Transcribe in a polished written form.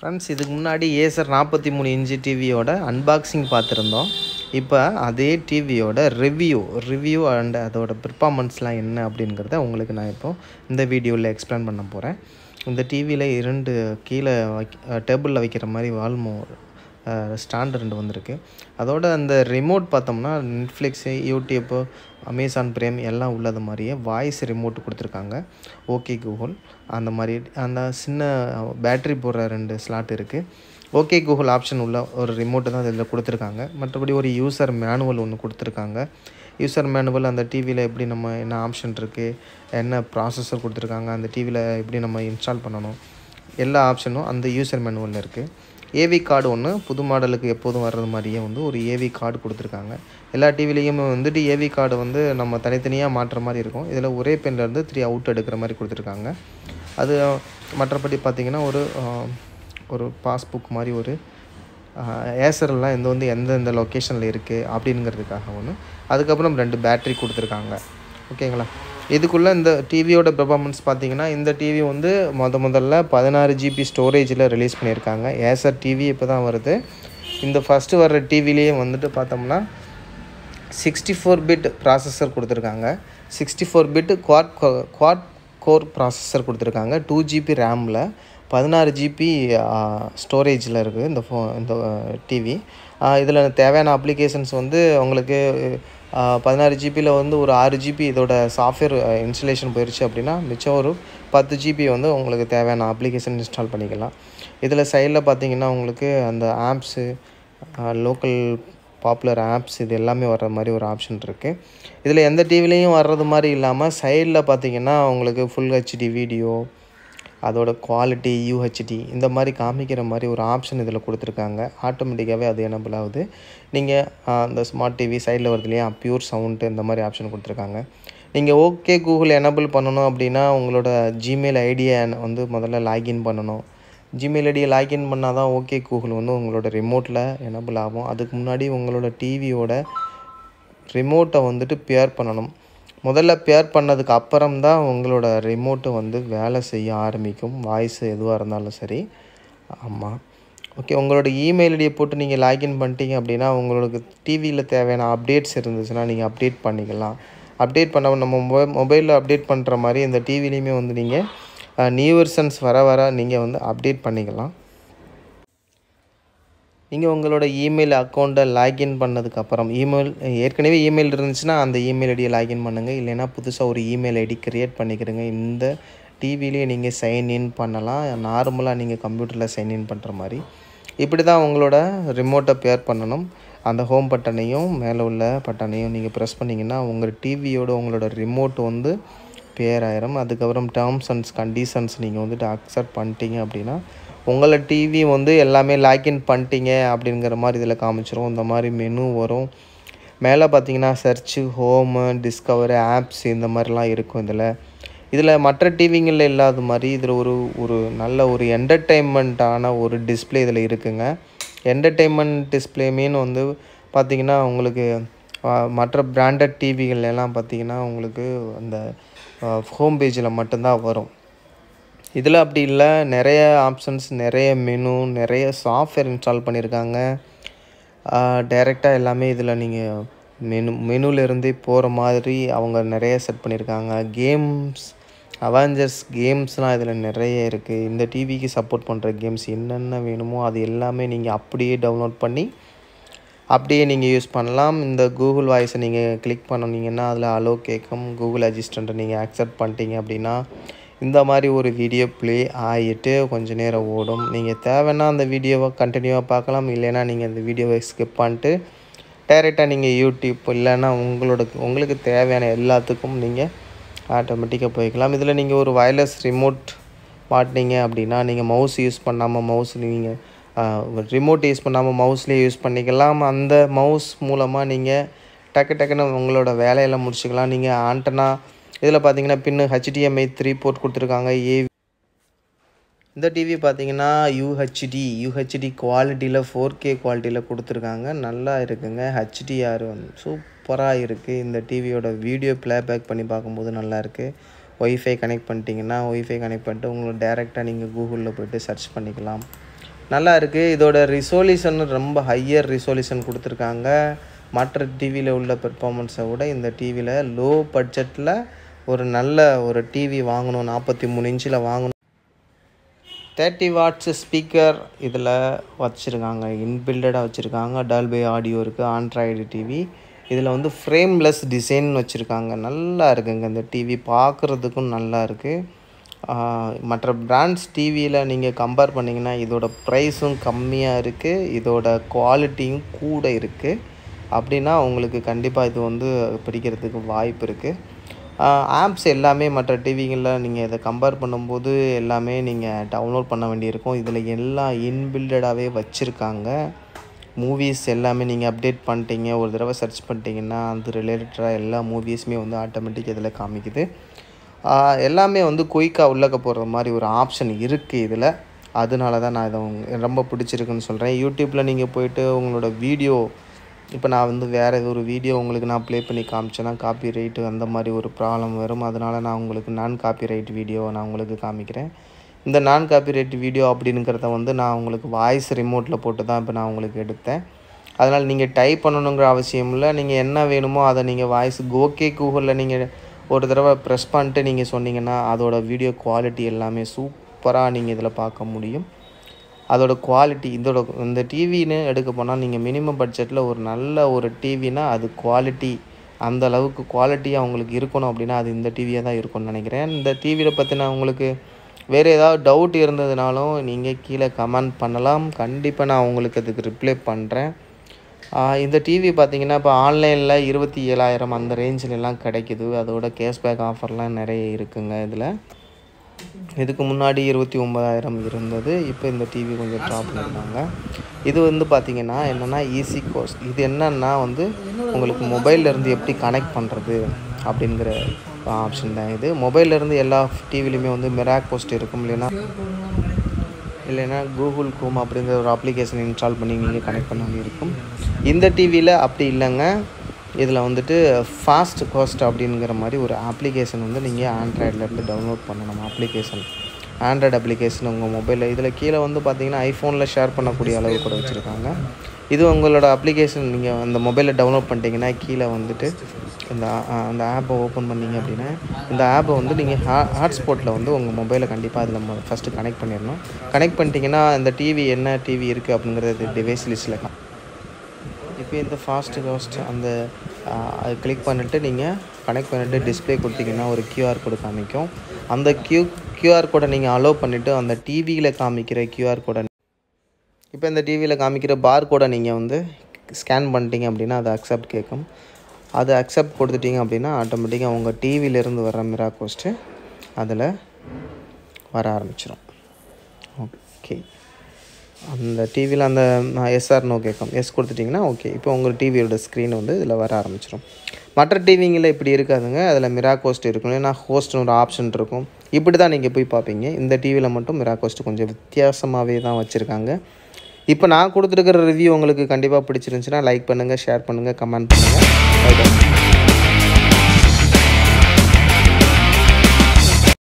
Friends, இதுக்கு முன்னாடி Acer 43 inch டிவியோட அன்பாக்சிங் பார்த்துருந்தோம். இப்போ அதே டிவியோட ரிவ்யூ அண்ட் அதோட பெர்ஃபார்மன்ஸ்லாம் என்ன அப்படிங்கிறத உங்களுக்கு நான் இப்போது இந்த வீடியோவில் எக்ஸ்பிளைன் பண்ண போகிறேன். இந்த டிவியில் 2 கீழே டேபிளில் வைக்கிற மாதிரி வால்மோ ஸ்டாண்ட் 2 வந்திருக்கு. அதோட அந்த ரிமோட் பார்த்தோம்னா நெட்ஃப்ளிக்ஸு, யூடியூப்பு, அமேசான் ப்ரைம் எல்லாம் உள்ளது மாதிரியே வாய்ஸ் ரிமோட் கொடுத்துருக்காங்க. ஓகே கூகுள் அந்த மாதிரி அந்த சின்ன பேட்ரி போடுற 2 ஸ்லாட் இருக்குது. ஓகே கூகுள் ஆப்ஷன் உள்ள ஒரு ரிமோட்டு தான் இதில் கொடுத்துருக்காங்க. மற்றபடி ஒரு யூசர் மேனுவல் ஒன்று கொடுத்துருக்காங்க. யூசர் மேனுவல் அந்த டிவியில் எப்படி நம்ம என்ன ஆப்ஷன் இருக்குது, என்ன ப்ராசஸர் கொடுத்துருக்காங்க, அந்த டிவியில் எப்படி நம்ம இன்ஸ்டால் பண்ணணும், எல்லா ஆப்ஷனும் அந்த யூசர் மேனுவலில் இருக்குது. ஏவி கார்டு ஒன்று புது மாடலுக்கு எப்போதும் வர்றது மாதிரியே ஒரு ஏவி கார்டு கொடுத்துருக்காங்க. எல்லா டிவிலையும் ஏவி கார்டு நம்ம தனித்தனியாக மாற்றுற மாதிரி இருக்கும். இதில் ஒரே பென்லேருந்து 3 அவுட் எடுக்கிற மாதிரி கொடுத்துருக்காங்க. அது மற்றபடி பார்த்திங்கன்னா ஒரு பாஸ்புக் மாதிரி ஒரு ஏசர்லாம் எந்தெந்த லொக்கேஷனில் இருக்குது அப்படிங்கிறதுக்காக ஒன்று. அதுக்கப்புறம் 2 பேட்ரி கொடுத்துருக்காங்க. ஓகேங்களா? இதுக்குள்ளே இந்த டிவியோட பெர்ஃபார்மன்ஸ் பார்த்திங்கன்னா, இந்த டிவி முதல்ல 16 GB ஸ்டோரேஜில் ரிலீஸ் பண்ணியிருக்காங்க. ஏசர் டிவி இப்போ தான் வருது. இந்த ஃபஸ்ட்டு வர்ற டிவிலேயே பார்த்தோம்னா 64 பிட் ப்ராசஸர் கொடுத்துருக்காங்க. 64 பிட் குவாட் கோர் ப்ராசஸர் கொடுத்துருக்காங்க. 2 GB ரேமில் 16 GB ஸ்டோரேஜில் இருக்குது இந்த டிவி. இதில் தேவையான அப்ளிகேஷன்ஸ் உங்களுக்கு 16 ஜிபியில் ஒரு 6 GB இதோட சாஃப்ட்வேர் இன்ஸ்டலேஷன் போயிடுச்சு அப்படின்னா மிச்சம் ஒரு 10 GB உங்களுக்கு தேவையான அப்ளிகேஷன் இன்ஸ்டால் பண்ணிக்கலாம். இதில் சைடில் பார்த்திங்கன்னா உங்களுக்கு அந்த ஆப்ஸு, லோக்கல் பாப்புலர் ஆப்ஸ் இது எல்லாமே வர்ற மாதிரி ஒரு ஆப்ஷன் இருக்குது. இதில் எந்த டிவிலையும் வர்றது மாதிரி இல்லாமல் சைடில் பார்த்திங்கன்னா உங்களுக்கு ஃபுல் ஹெச்டி வீடியோ, அதோட குவாலிட்டி UHD இந்த மாதிரி காமிக்கிற மாதிரி ஒரு ஆப்ஷன் இதில் கொடுத்துருக்காங்க. ஆட்டோமேட்டிக்காகவே அது எனபிள் ஆகுது. நீங்கள் அந்த ஸ்மார்ட் டிவி சைடில் வருது இல்லையா, பியூர் சவுண்டு இந்த மாதிரி ஆப்ஷன் கொடுத்துருக்காங்க. நீங்கள் ஓகே கூகுள் எனபிள் பண்ணணும் அப்படின்னா உங்களோட ஜிமெயில் ஐடியை முதல்ல லாகின் பண்ணணும். ஜிமெயில் ஐடியை லாகின் பண்ணால் தான் ஓகே கூகுள் உங்களோட ரிமோட்டில் எனபிள் ஆகும். அதுக்கு முன்னாடி உங்களோட டிவியோட ரிமோட்டை பேர் பண்ணணும். முதல்ல பேர் பண்ணதுக்கு அப்புறம் தான் உங்களோட ரிமோட்டு வேலை செய்ய ஆரம்பிக்கும். வாய்ஸ் எதுவாக இருந்தாலும் சரி. ஆமாம், ஓகே. உங்களோட இமெயில் ஐடியை போட்டு நீங்கள் லாகின் பண்ணிட்டீங்க அப்படின்னா உங்களுக்கு டிவியில் தேவையான அப்டேட்ஸ் இருந்துச்சுன்னா நீங்கள் அப்டேட் பண்ணிக்கலாம். அப்டேட் பண்ண நம்ம மொபைலில் அப்டேட் பண்ணுற மாதிரி இந்த டிவிலையுமே நீங்கள் நியூ வெர்ஷன்ஸ் வர நீங்கள் அப்டேட் பண்ணிக்கலாம். நீங்கள் உங்களோட இமெயில் அக்கௌண்ட்டை லாகின் பண்ணதுக்கப்புறம் ஏற்கனவே இமெயில் இருந்துச்சுன்னா அந்த இமெயில் ஐடியை லாகின் பண்ணுங்கள். இல்லைன்னா புதுசாக ஒரு இமெயில் ஐடி க்ரியேட் பண்ணிக்கிறங்க. இந்த டிவிலேயே நீங்கள் சைன்இன் பண்ணலாம். நார்மலாக நீங்கள் கம்ப்யூட்டரில் சைன்இன் பண்ணுற மாதிரி. இப்படி தான் உங்களோட ரிமோட்டை பேர் பண்ணணும். அந்த ஹோம் பட்டனையும் மேலே உள்ள பட்டனையும் நீங்கள் ப்ரெஸ் பண்ணிங்கன்னா உங்கள் டிவியோட உங்களோட ரிமோட் பேர் ஆயிரும். அதுக்கப்புறம் டேர்ம்ஸ் அண்ட் கண்டிஷன்ஸ் நீங்கள் அக்செப்ட் பண்ணிட்டீங்க அப்படின்னா உங்களை டிவி எல்லாமே லாகின் பண்ணிட்டீங்க அப்படிங்கிற மாதிரி இதில் காமிச்சிரும். இந்த மாதிரி மெனு வரும். மேலே பார்த்தீங்கன்னா சர்ச்சு, ஹோமு, டிஸ்கவரு, ஆப்ஸ் இந்த மாதிரிலாம் இருக்கும். இதில் மற்ற டிவிங்களில் இல்லாத மாதிரி இதில் ஒரு நல்ல ஒரு என்டர்டெயின்மெண்ட்டான ஒரு டிஸ்பிளே இதில் இருக்குங்க. என்டர்டெயின்மெண்ட் டிஸ்பிளே மீன் பார்த்திங்கன்னா உங்களுக்கு மற்ற பிராண்டட் டிவிகள் எல்லாம் பார்த்திங்கன்னா உங்களுக்கு அந்த ஹோம் பேஜில் மட்டும்தான் வரும். இதில் அப்படி இல்லை. நிறைய ஆப்ஷன்ஸ், நிறைய மெனு, நிறைய சாஃப்ட்வேர் இன்ஸ்டால் பண்ணியிருக்காங்க. டைரெக்டாக எல்லாமே இதில் நீங்கள் மெனுலேருந்தே போகிற மாதிரி அவங்க நிறைய செட் பண்ணியிருக்காங்க. கேம்ஸ், அவெஞ்சர்ஸ் கேம்ஸ்லாம் இதில் நிறைய இருக்குது. இந்த டிவிக்கு சப்போர்ட் பண்ணுற கேம்ஸ் என்னென்ன வேணுமோ அது எல்லாமே நீங்கள் அப்படியே டவுன்லோட் பண்ணி அப்படியே நீங்கள் யூஸ் பண்ணலாம். இந்த கூகுள் வாய்ஸை நீங்கள் கிளிக் பண்ணிங்கன்னா அதில் அலோ கேட்கும். கூகுள் அசிஸ்டண்ட்டை நீங்கள் அக்செப்ட் பண்ணிட்டீங்க அப்படின்னா இந்த மாதிரி ஒரு வீடியோ ப்ளே ஆகிட்டு கொஞ்சம் நேரம் ஓடும். நீங்கள் தேவைன்னா அந்த வீடியோவை கண்டினியூவாக பார்க்கலாம். இல்லைன்னா நீங்கள் அந்த வீடியோவை ஸ்கிப் பண்ணிட்டு டைரெக்டாக நீங்கள் யூடியூப் இல்லைன்னா உங்களுக்கு தேவையான எல்லாத்துக்கும் நீங்கள் ஆட்டோமேட்டிக்காக போய்க்கலாம். இதில் நீங்கள் ஒரு வயர்லெஸ் ரிமோட் மாட்டினீங்க அப்படின்னா நீங்கள் மவுஸ் யூஸ் பண்ணாமல் நீங்கள் ரிமோட் யூஸ் பண்ணாமல் மவுஸ்லேயே யூஸ் பண்ணிக்கலாம். அந்த மவுஸ் மூலமாக நீங்கள் டக்குன்னு உங்களோட வேலையெல்லாம் முடிச்சுக்கலாம். நீங்கள் ஆண்டனா இதில் பார்த்தீங்கன்னா பின்னு HDMI 3 போர்ட் கொடுத்துருக்காங்க. இந்த டிவி பார்த்தீங்கன்னா UHD குவாலிட்டியில் 4K குவாலிட்டியில் கொடுத்துருக்காங்க. நல்லா இருக்குங்க. HDR சூப்பராக இருக்குது. இந்த டிவியோட வீடியோ ப்ளேபேக் பண்ணி பார்க்கும்போது நல்லாயிருக்கு. ஒய்ஃபை கனெக்ட் பண்ணிட்டீங்கன்னா ஒய்ஃபை கனெக்ட் பண்ணிட்டு உங்களுக்கு டேரெக்டாக நீங்கள் கூகுளில் போய்ட்டு சர்ச் பண்ணிக்கலாம். நல்லா இருக்குது. இதோட ரிசொல்யூஷன் ரொம்ப ஹையர் ரிசொல்யூஷன் கொடுத்துருக்காங்க. மற்ற டிவியில் உள்ள பெர்ஃபார்மன்ஸை விட இந்த டிவியில் லோ பட்ஜெட்டில் ஒரு நல்ல ஒரு டிவி வாங்கணும், 43 இன்ச்சில் வாங்கணும். 30 வாட்ஸ் ஸ்பீக்கர் இதில் வச்சுருக்காங்க, இன்பில்டடாக வச்சுருக்காங்க. டால்பி ஆடியோ இருக்குது. ஆண்ட்ராய்டு டிவி இதில் வந்து ஃப்ரேம்லெஸ் டிசைன் வச்சுருக்காங்க. நல்லா இருக்குங்க இந்த டிவி, பார்க்குறதுக்கும் நல்லா இருக்குது. மற்ற பிராண்ட்ஸ் டிவியில் நீங்கள் கம்பேர் பண்ணிங்கன்னா இதோட ப்ரைஸும் கம்மியாக இருக்குது, இதோட குவாலிட்டியும் கூட இருக்குது. அப்படின்னா உங்களுக்கு கண்டிப்பாக இது வந்து பிடிக்கிறதுக்கு வாய்ப்பு இருக்குது. ஆப்ஸ் எல்லாமே மற்ற டிவிங்களில் நீங்கள் இதை கம்பேர் பண்ணும்போது எல்லாமே நீங்கள் டவுன்லோட் பண்ண வேண்டியிருக்கும். இதில் எல்லாம் இன்பில்டடாகவே வச்சுருக்காங்க. மூவிஸ் எல்லாமே நீங்கள் அப்டேட் பண்ணிட்டீங்க, ஒரு தடவை சர்ச் பண்ணிட்டீங்கன்னா அது ரிலேட்டடாக எல்லா மூவிஸுமே வந்து ஆட்டோமேட்டிக் இதில் காமிக்குது. எல்லாமே வந்து குயிக்காக உள்ளக்க போகிற மாதிரி ஒரு ஆப்ஷன் இருக்குது இதில். அதனால தான் நான் இதை ரொம்ப பிடிச்சிருக்குன்னு சொல்கிறேன். யூடியூப்பில் நீங்கள் போய்ட்டு உங்களோட வீடியோ, இப்போ நான் வந்து வேறு ஒரு வீடியோ உங்களுக்கு நான் ப்ளே பண்ணி காமிச்சேன்னா காப்பி ரைட்டு அந்த மாதிரி ஒரு ப்ராப்ளம் வரும். அதனால் நான் உங்களுக்கு நான் காப்பி ரைட் வீடியோவை நான் உங்களுக்கு காமிக்கிறேன். இந்த நான் காப்பி ரைட் வீடியோ அப்படிங்கிறத வந்து நான் உங்களுக்கு வாய்ஸ் ரிமோட்டில் போட்டு தான் இப்போ நான் உங்களுக்கு எடுத்தேன். அதனால் நீங்கள் டைப் பண்ணணுங்கிற அவசியம் இல்லை. நீங்கள் என்ன வேணுமோ அதை நீங்கள் வாய்ஸ் ஓகே கூகுளில் நீங்கள் ஒரு தடவை ப்ரெஸ் பண்ணிட்டு நீங்கள் சொன்னீங்கன்னா அதோட வீடியோ குவாலிட்டி எல்லாமே சூப்பராக நீங்கள் இதில் பார்க்க முடியும். அதோட குவாலிட்டி இந்த டிவின்னு எடுக்க போனால் நீங்கள் மினிமம் பட்ஜெட்டில் ஒரு நல்ல ஒரு டிவினா அது குவாலிட்டி, அந்த அளவுக்கு குவாலிட்டியாக உங்களுக்கு இருக்கணும் அப்படின்னா அது இந்த டிவியாக தான் இருக்கும்னு நினைக்கிறேன். இந்த டிவியில் பற்றின உங்களுக்கு வேறு ஏதாவது டவுட் இருந்ததுனாலும் நீங்கள் கீழே கமெண்ட் பண்ணலாம். கண்டிப்பாக நான் உங்களுக்கு அதுக்கு ரிப்ளை பண்ணுறேன். இந்த டிவி பார்த்திங்கன்னா இப்போ ஆன்லைனில் 27,000 அந்த ரேஞ்சிலெலாம் கிடைக்கிது. அதோட கேஷ்பேக் ஆஃபர்லாம் நிறைய இருக்குங்க இதில். இதுக்கு முன்னாடி 29,000 இருந்தது. இப்போ இந்த டிவி கொஞ்சம் ட்ராப் பண்ணியிருக்காங்க. இது வந்து பார்த்திங்கன்னா என்னென்னா ஈஸி கோஸ்ட். இது என்னென்னா வந்து உங்களுக்கு மொபைல்லேருந்து எப்படி கனெக்ட் பண்ணுறது அப்படிங்கிற ஆப்ஷன் தான் இது. மொபைல்லேருந்து எல்லா டிவிலையுமே வந்து மிராக்கோஸ்ட் இருக்கும், இல்லைன்னா கூகுள் குரோம் அப்படிங்கிற ஒரு அப்ளிகேஷன் இன்ஸ்டால் பண்ணி நீங்கள் கனெக்ட் பண்ண வேண்டியிருக்கும். இந்த டிவியில் அப்படி இல்லைங்க. இதில் வந்துட்டு ஃபாஸ்ட் கோஸ்ட் அப்படிங்கிற மாதிரி ஒரு அப்ளிகேஷன் வந்து நீங்கள் ஆண்ட்ராய்ட்லேருந்து டவுன்லோட் பண்ணணும். ஆண்ட்ராய்டு அப்ளிகேஷன் உங்கள் மொபைலில் இதில் கீழே வந்து பார்த்திங்கன்னா ஐஃபோனில் ஷேர் பண்ணக்கூடிய அளவு கூட வச்சுருக்காங்க. இது உங்களோட அப்ளிகேஷன் நீங்கள் அந்த மொபைலில் டவுன்லோட் பண்ணிட்டீங்கன்னா கீழே வந்துட்டு அந்த ஆப்பை ஓப்பன் பண்ணிங்க அப்படின்னா இந்த ஆப்பை வந்து நீங்கள் ஹாட்ஸ்பாட்டில் வந்து உங்கள் மொபைலை கண்டிப்பாக அதில் ஃபஸ்ட்டு கனெக்ட் பண்ணிடணும். கனெக்ட் பண்ணிட்டீங்கன்னா இந்த டிவி என்ன டிவி இருக்குது அப்படிங்கிறது டிவைஸ் லிஸ்ட்டில் இப்போ இந்த ஃபாஸ்ட் கோஸ்ட் அந்த அது கிளிக் பண்ணிவிட்டு நீங்கள் கனெக்ட் பண்ணிவிட்டு டிஸ்பிளே கொடுத்தீங்கன்னா ஒரு கியூஆர் கோடு காமிக்கும். அந்த கியூஆர் கோடை நீங்கள் அலோவ் பண்ணிவிட்டு அந்த டிவியில் காமிக்கிற கியூஆர் கோடை, இப்போ இந்த டிவியில் காமிக்கிற பார் கோடை நீங்கள் வந்து ஸ்கேன் பண்ணிட்டீங்க அப்படின்னா அது அக்செப்ட் கேட்கும். அது அக்செப்ட் கொடுத்துட்டிங்க அப்படின்னா ஆட்டோமேட்டிக்காக உங்கள் டிவியிலேருந்து வர மிராக்கோஸ்ட்டு அதில் வர ஆரம்பிச்சிடும். ஓகே, அந்த டிவியில் அந்த எஸ்ஆர் நோ கேட்கும். எஸ் கொடுத்துட்டிங்கன்னா ஓகே, இப்போ உங்கள் டிவியோட ஸ்க்ரீன் வந்து இதில் வர ஆரம்பிச்சிடும். மற்ற டிவிங்களில் இப்படி இருக்காதுங்க. அதில் மிராக்கோஸ்ட் இருக்கும், இல்லைன்னா ஹோஸ்ட்னு ஒரு ஆப்ஷன் இருக்கும். இப்படி தான் நீங்கள் போய் பார்ப்பீங்க. இந்த டிவியில் மட்டும் மிராக்கோஸ்ட் கொஞ்சம் வித்தியாசமாகவே தான் வச்சுருக்காங்க. இப்போ நான் கொடுத்துருக்கிற ரிவ்யூ உங்களுக்கு கண்டிப்பாக பிடிச்சிருந்துச்சுன்னா லைக் பண்ணுங்கள், ஷேர் பண்ணுங்கள், கமெண்ட் பண்ணுங்கள்.